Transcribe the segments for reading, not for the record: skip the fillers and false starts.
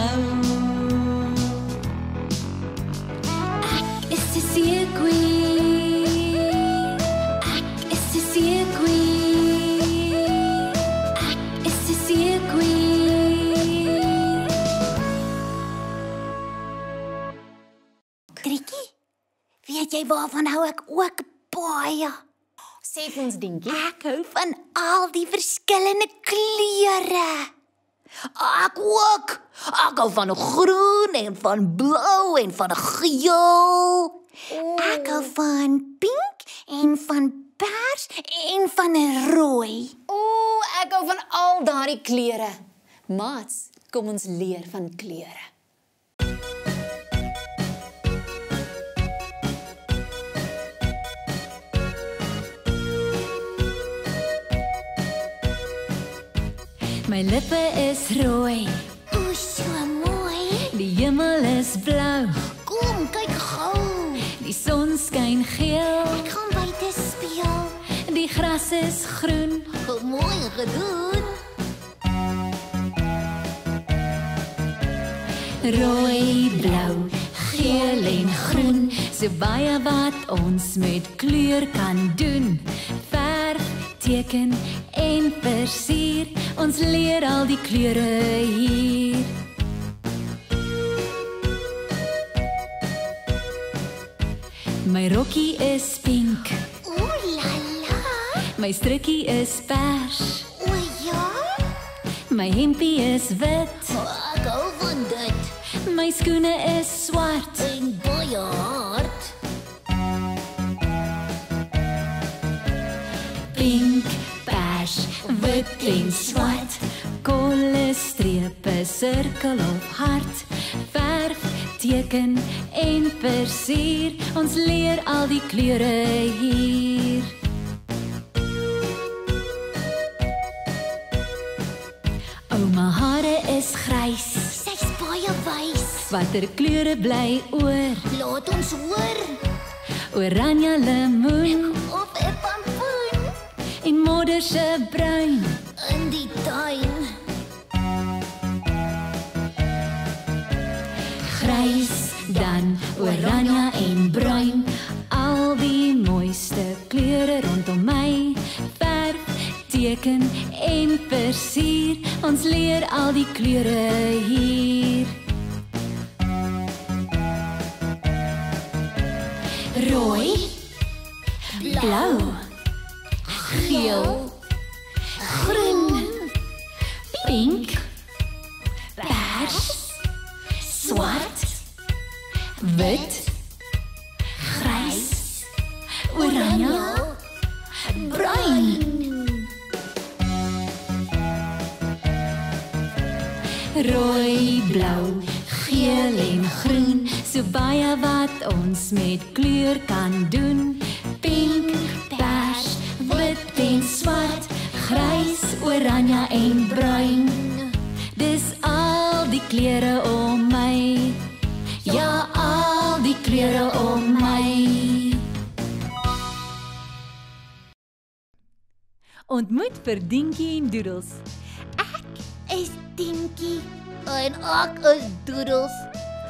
blou. Ek is 'n seekoei. Ek is 'n seekoei. Ek is 'n seekoei. Trikkie, weet jy waarvan hou ek ook baie? Sê vir ons, Dinkie. Ek hou van al die verskillende kleure. Ek ook. Ek hou van 'n groen en van blou en van 'n geel. Ek hou van pink en van pers en van 'n rooi. Ek hou van al daardie kleure. Maats, kom ons leer van kleure. My lippe is rooi, O, so mooi. die hemel is blou, Kom, kyk gou. die son skyn geel, Ek gaan buite speel. die gras is groen. Mooi gedoen. Rooi, blou, geel en groen, so baie wat ons met kleur kan doen. Verf, teken en versier, ons leer al die kleure hier. My rokkie is pink, Ooh la la. my strikkie is pers, O ja. my hempie is wit, Ek hou van dit. my skoene is swart. En baie hard. Pink, pers, wit en swart, kolle strepe, sirkel of hart, verf, teken en versier, ons leer al die kleure hier. Ouma hare is grys, Sy's baie wys. watter kleure bly oor? Laat ons hoor. Oranje lemoen Of 'n pampoen en modderse bruin. in die tuin. Grys, dan oranje en bruin, al die mooiste kleure rondom my, verf, teken en versier, ons leer al die kleure hier. Rooi, blou, geel, groen, pink, pers, swart, wit, grys, oranje, bruin. Rooi, blou, geel en groen, so baie wat ons met kleur kan doen. Pink, pers, wit en swart, grys, oranje en bruin. Dis al die kleure om my, ja, al die kleure om my. Ontmoet vir Dinkie en Doodles. Is Dinkie en ek is Doodles.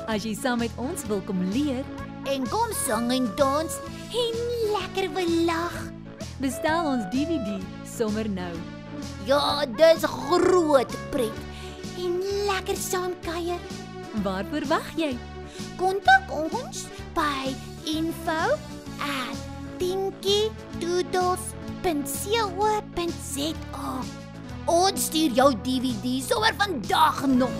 As jy saam met ons wil kom leer, En kom sang en dans en lekker belag. bestel ons DVD sommer nou. Ja, dis groot pret. En lekker saam kuier. Waarvoor wag jy? Kontak ons by info@dinkie-doodles.co.za. Ons stuur jou DVD sommer vandag nog.